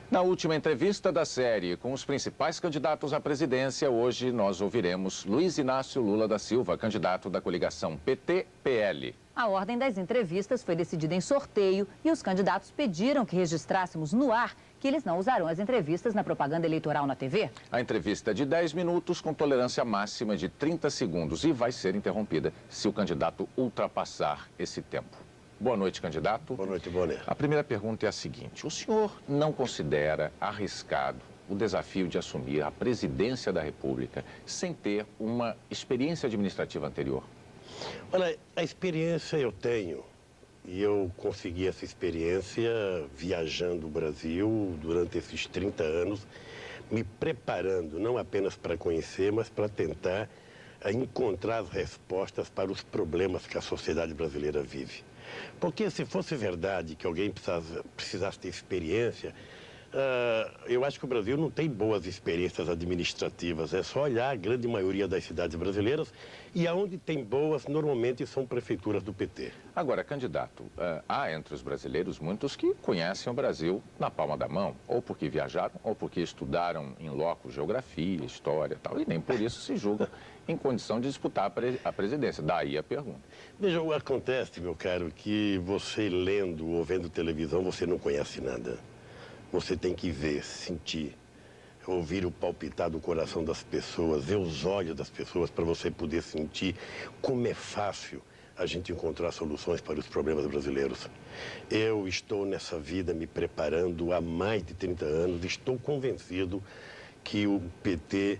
Na última entrevista da série com os principais candidatos à presidência, hoje nós ouviremos Luiz Inácio Lula da Silva, candidato da coligação PT-PL. A ordem das entrevistas foi decidida em sorteio e os candidatos pediram que registrássemos no ar que eles não usarão as entrevistas na propaganda eleitoral na TV. A entrevista é de 10 minutos com tolerância máxima de 30 segundos e vai ser interrompida se o candidato ultrapassar esse tempo. Boa noite, candidato. Boa noite, Bonner. A primeira pergunta é a seguinte: o senhor não considera arriscado o desafio de assumir a presidência da República sem ter uma experiência administrativa anterior? Olha, a experiência eu tenho. E eu consegui essa experiência viajando o Brasil durante esses 30 anos, me preparando não apenas para conhecer, mas para tentar encontrar as respostas para os problemas que a sociedade brasileira vive. Porque se fosse verdade que alguém precisasse ter experiência, eu acho que o Brasil não tem boas experiências administrativas. É só olhar a grande maioria das cidades brasileiras e aonde tem boas, normalmente são prefeituras do PT. Agora, candidato, há entre os brasileiros muitos que conhecem o Brasil na palma da mão, ou porque viajaram, ou porque estudaram em loco geografia, história e tal, e nem por isso se julgam em condição de disputar a presidência. Daí a pergunta. Veja, acontece, meu caro, que você lendo ou vendo televisão, você não conhece nada. Você tem que ver, sentir, ouvir o palpitar do coração das pessoas, ver os olhos das pessoas para você poder sentir como é fácil a gente encontrar soluções para os problemas brasileiros. Eu estou nessa vida me preparando há mais de 30 anos, estou convencido que o PT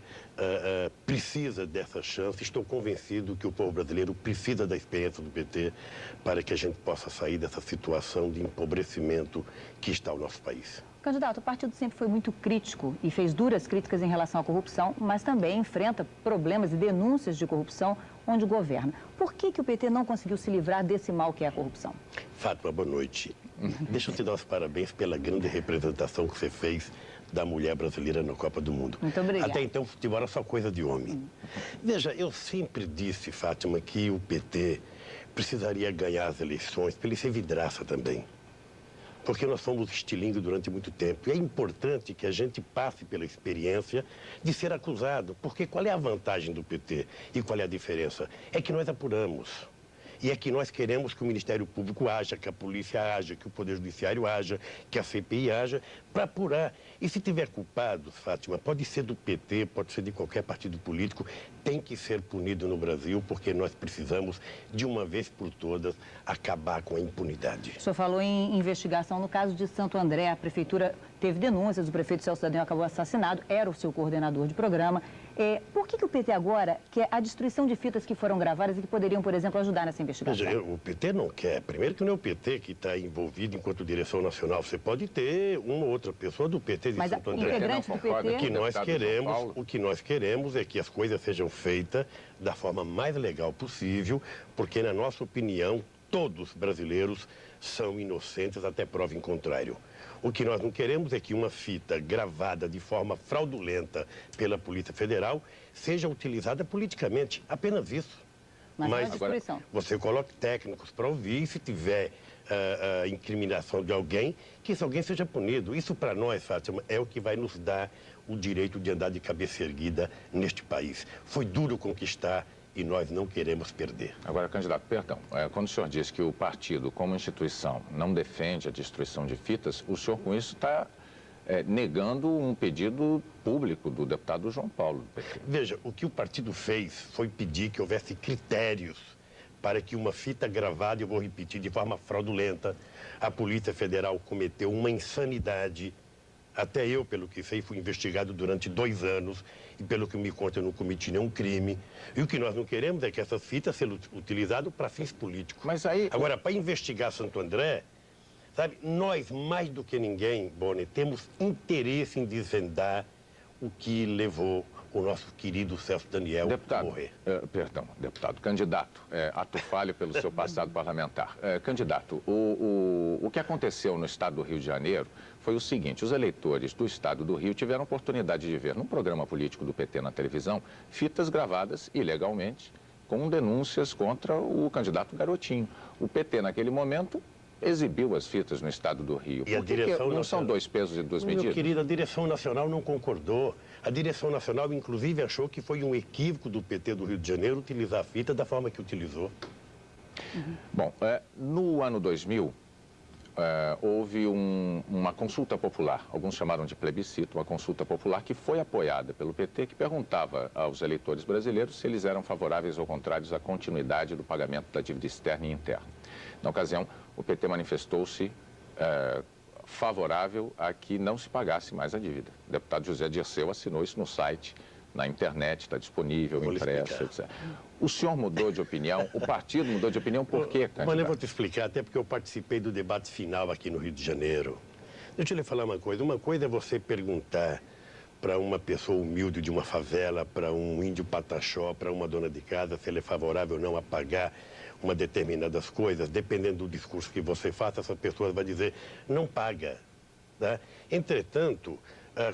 precisa dessa chance. Estou convencido que o povo brasileiro precisa da experiência do PT para que a gente possa sair dessa situação de empobrecimento que está o nosso país. Candidato, o partido sempre foi muito crítico e fez duras críticas em relação à corrupção, mas também enfrenta problemas e denúncias de corrupção onde governa. Por que o PT não conseguiu se livrar desse mal que é a corrupção? Fátima, boa noite. Deixa eu te dar os parabéns pela grande representação que você fez da mulher brasileira na Copa do Mundo. Muito obrigada. Até então, futebol era só coisa de homem. Veja, eu sempre disse, Fátima, que o PT precisaria ganhar as eleições para ele ser vidraça também. Porque nós fomos estilingue durante muito tempo. E é importante que a gente passe pela experiência de ser acusado. Porque qual é a vantagem do PT e qual é a diferença? É que nós apuramos. E é que nós queremos que o Ministério Público haja, que a polícia haja, que o Poder Judiciário haja, que a CPI haja, para apurar. E se tiver culpados, Fátima, pode ser do PT, pode ser de qualquer partido político, tem que ser punido no Brasil, porque nós precisamos, de uma vez por todas, acabar com a impunidade. O senhor falou em investigação no caso de Santo André. A prefeitura teve denúncias, o prefeito Celso Dadanhol acabou assassinado, era o seu coordenador de programa. Por que o PT agora quer a destruição de fitas que foram gravadas e que poderiam, por exemplo, ajudar nessa investigação? Veja, o PT não quer. Primeiro que não é o PT que está envolvido enquanto direção nacional. Você pode ter uma ou outra pessoa do PT de Mas Santo André. integrante do PT... O que nós queremos é que as coisas sejam feitas da forma mais legal possível, porque, na nossa opinião, todos brasileiros são inocentes até prova em contrário. O que nós não queremos é que uma fita gravada de forma fraudulenta pela Polícia Federal seja utilizada politicamente. Apenas isso. Mas agora, você coloque técnicos para ouvir, e se tiver incriminação de alguém, que esse alguém seja punido. Isso para nós, Fátima, é o que vai nos dar o direito de andar de cabeça erguida neste país. Foi duro conquistar e nós não queremos perder. Agora, candidato, perdão, quando o senhor diz que o partido, como instituição, não defende a destruição de fitas, o senhor com isso está negando um pedido público do deputado João Paulo do PT. Veja, o que o partido fez foi pedir que houvesse critérios para que uma fita gravada, eu vou repetir, de forma fraudulenta, a Polícia Federal cometeu uma insanidade. Até eu, pelo que sei, fui investigado durante 2 anos e, pelo que me conta, eu não cometi nenhum crime. E o que nós não queremos é que essas fitas sejam utilizadas para fins políticos. Mas aí... Agora, para investigar Santo André, sabe, nós, mais do que ninguém, Bonner, temos interesse em desvendar o que levou o nosso querido Celso Dadanhol a morrer. Deputado, candidato, ato falho pelo seu passado parlamentar. Candidato, o que aconteceu no estado do Rio de Janeiro foi o seguinte: os eleitores do estado do Rio tiveram oportunidade de ver num programa político do PT na televisão fitas gravadas ilegalmente com denúncias contra o candidato Garotinho. O PT, naquele momento, exibiu as fitas no estado do Rio. E a direção não são dois pesos e duas medidas? Meu querido, a direção nacional não concordou. A direção nacional, inclusive, achou que foi um equívoco do PT do Rio de Janeiro utilizar a fita da forma que utilizou. Bom, no ano 2000, houve uma consulta popular, alguns chamaram de plebiscito, uma consulta popular que foi apoiada pelo PT, que perguntava aos eleitores brasileiros se eles eram favoráveis ou contrários à continuidade do pagamento da dívida externa e interna. Na ocasião, o PT manifestou-se favorável a que não se pagasse mais a dívida. O deputado José Dirceu assinou isso no site, na internet, está disponível, impresso, etc. O senhor mudou de opinião, o partido mudou de opinião, por quê, candidato? Mas eu vou te explicar, até porque eu participei do debate final aqui no Rio de Janeiro. Deixa eu lhe falar uma coisa é você perguntar para uma pessoa humilde de uma favela, para um índio pataxó, para uma dona de casa, se ele é favorável ou não a pagar uma determinadas coisas, dependendo do discurso que você faça, essa pessoa vai dizer, não paga. Tá? Entretanto,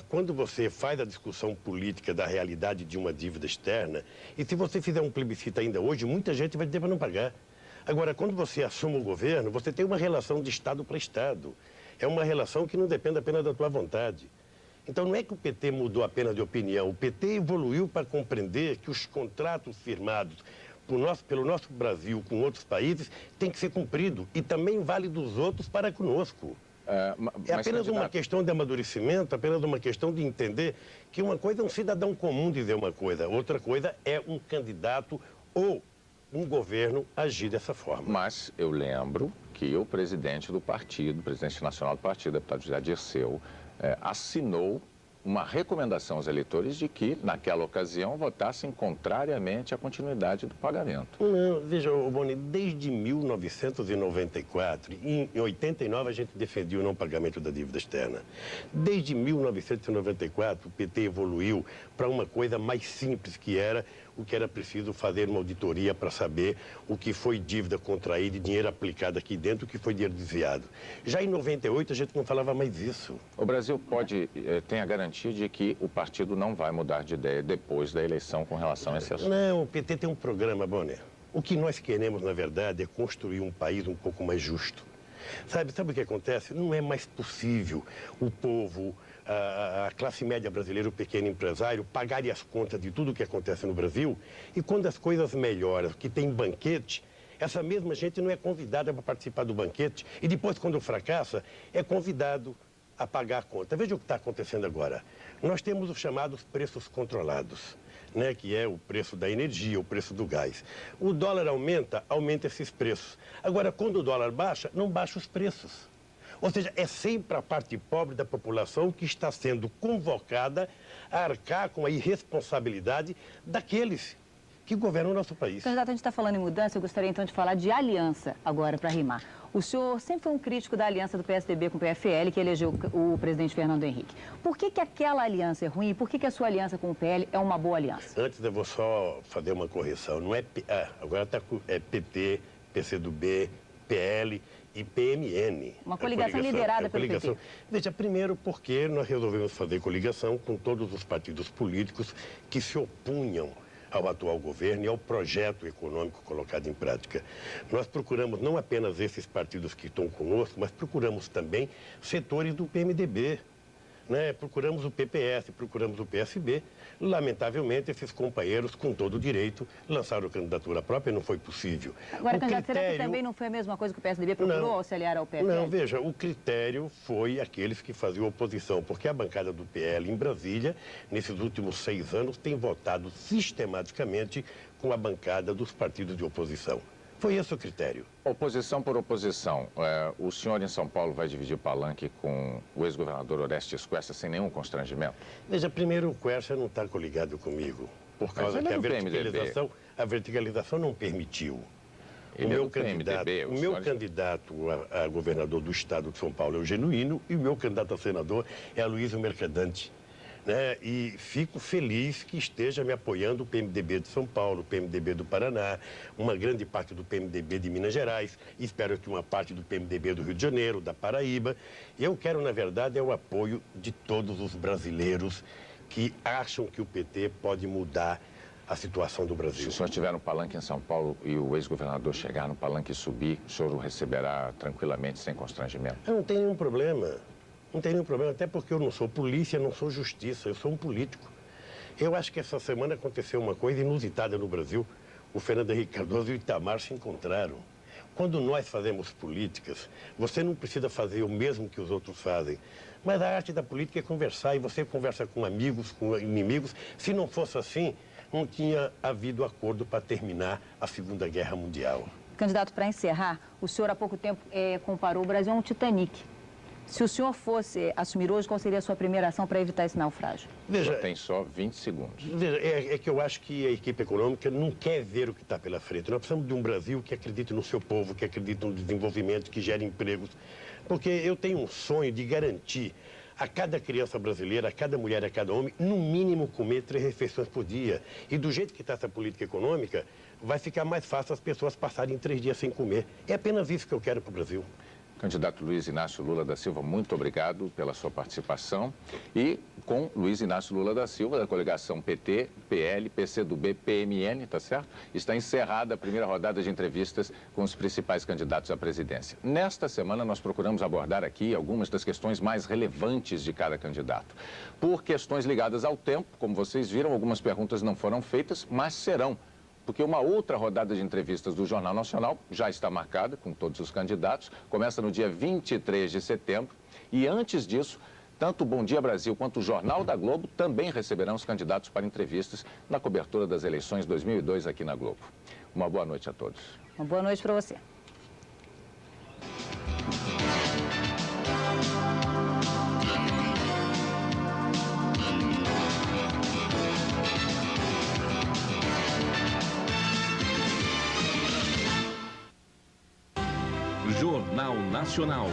quando você faz a discussão política da realidade de uma dívida externa, e se você fizer um plebiscito ainda hoje, muita gente vai dizer para não pagar. Agora, quando você assume o governo, você tem uma relação de Estado para Estado. É uma relação que não depende apenas da tua vontade. Então, não é que o PT mudou apenas de opinião, o PT evoluiu para compreender que os contratos firmados pelo nosso Brasil com outros países têm que ser cumpridos e também vale dos outros para conosco. É apenas uma questão de amadurecimento, apenas uma questão de entender que uma coisa é um cidadão comum dizer uma coisa, outra coisa é um candidato ou um governo agir dessa forma. Mas eu lembro que o presidente do partido, o presidente nacional do partido, deputado José Dirceu, assinou uma recomendação aos eleitores de que, naquela ocasião, votassem contrariamente à continuidade do pagamento. Não, veja, Boni, desde 1994, em 89 a gente defendia o não pagamento da dívida externa. Desde 1994, o PT evoluiu para uma coisa mais simples, que era o que era preciso fazer uma auditoria para saber o que foi dívida contraída e dinheiro aplicado aqui dentro, o que foi dinheiro desviado. Já em 98 a gente não falava mais isso. O Brasil tem a garantia de que o partido não vai mudar de ideia depois da eleição com relação a esse assunto? Não, o PT tem um programa, Bonner. O que nós queremos, na verdade, é construir um país um pouco mais justo. Sabe o que acontece? Não é mais possível o povo, a classe média brasileira, o pequeno empresário, pagarem as contas de tudo o que acontece no Brasil, e quando as coisas melhoram, que tem banquete, essa mesma gente não é convidada para participar do banquete, e depois, quando fracassa, é convidado a pagar a conta. Veja o que está acontecendo agora. Nós temos os chamados preços controlados, né, que é o preço da energia, o preço do gás. O dólar aumenta esses preços. Agora, quando o dólar baixa, não baixa os preços. Ou seja, é sempre a parte pobre da população que está sendo convocada a arcar com a irresponsabilidade daqueles que governam o nosso país. Candidato, a gente está falando em mudança, eu gostaria então de falar de aliança agora, para rimar. O senhor sempre foi um crítico da aliança do PSDB com o PFL, que elegeu o presidente Fernando Henrique. Por que aquela aliança é ruim e por que a sua aliança com o PL é uma boa aliança? Antes eu vou só fazer uma correção. Não é agora é PT, PCdoB, PL e PMN. Uma coligação liderada pelo PT. Veja, primeiro porque nós resolvemos fazer coligação com todos os partidos políticos que se opunham ao atual governo e ao projeto econômico colocado em prática. Nós procuramos não apenas esses partidos que estão conosco, mas procuramos também setores do PMDB, né? Procuramos o PPS, procuramos o PSB. Lamentavelmente, esses companheiros, com todo o direito, lançaram candidatura própria e não foi possível. Agora, candidato, será que também não foi a mesma coisa que o PSDB procurou ao se aliar ao PFL? Não, veja, o critério foi aqueles que faziam oposição, porque a bancada do PL em Brasília, nesses últimos 6 anos, tem votado sistematicamente com a bancada dos partidos de oposição. Foi esse o critério. Oposição por oposição. O senhor em São Paulo vai dividir o palanque com o ex-governador Orestes Quercia sem nenhum constrangimento? Veja, primeiro o Quercia não está coligado comigo, por causa que a verticalização não permitiu. O meu candidato a governador do estado de São Paulo é o Genuíno e o meu candidato a senador é a Luísa Mercadante. Né? E fico feliz que esteja me apoiando o PMDB de São Paulo, o PMDB do Paraná, uma grande parte do PMDB de Minas Gerais, espero que uma parte do PMDB do Rio de Janeiro, da Paraíba. Eu quero, na verdade, o apoio de todos os brasileiros que acham que o PT pode mudar a situação do Se Brasil. o senhor estiver no palanque em São Paulo e o ex-governador chegar no palanque e subir, o senhor o receberá tranquilamente, sem constrangimento? Eu não tenho nenhum problema. Não tenho nenhum problema, até porque eu não sou polícia, não sou justiça, eu sou um político. Eu acho que essa semana aconteceu uma coisa inusitada no Brasil. O Fernando Henrique Cardoso e o Itamar se encontraram. Quando nós fazemos políticas, você não precisa fazer o mesmo que os outros fazem. Mas a arte da política é conversar, e você conversa com amigos, com inimigos. Se não fosse assim, não tinha havido acordo para terminar a Segunda Guerra Mundial. Candidato, para encerrar, o senhor há pouco tempo comparou o Brasil a um Titanic. Se o senhor fosse assumir hoje, qual seria a sua primeira ação para evitar esse naufrágio? Veja, Tem só 20 segundos. Veja, é que eu acho que a equipe econômica não quer ver o que está pela frente. Nós precisamos de um Brasil que acredite no seu povo, que acredite no desenvolvimento, que gere empregos. Porque eu tenho um sonho de garantir a cada criança brasileira, a cada mulher, a cada homem, no mínimo comer 3 refeições por dia. E do jeito que está essa política econômica, vai ficar mais fácil as pessoas passarem 3 dias sem comer. É apenas isso que eu quero para o Brasil. Candidato Luiz Inácio Lula da Silva, muito obrigado pela sua participação. E com Luiz Inácio Lula da Silva, da coligação PT, PL, PCdoB, PMN, tá certo? Está encerrada a primeira rodada de entrevistas com os principais candidatos à presidência. Nesta semana, nós procuramos abordar aqui algumas das questões mais relevantes de cada candidato. Por questões ligadas ao tempo, como vocês viram, algumas perguntas não foram feitas, mas serão. Porque uma outra rodada de entrevistas do Jornal Nacional já está marcada com todos os candidatos, começa no dia 23 de setembro e antes disso, tanto o Bom Dia Brasil quanto o Jornal da Globo também receberão os candidatos para entrevistas na cobertura das eleições 2002 aqui na Globo. Uma boa noite a todos. Uma boa noite para você. Jornal Nacional.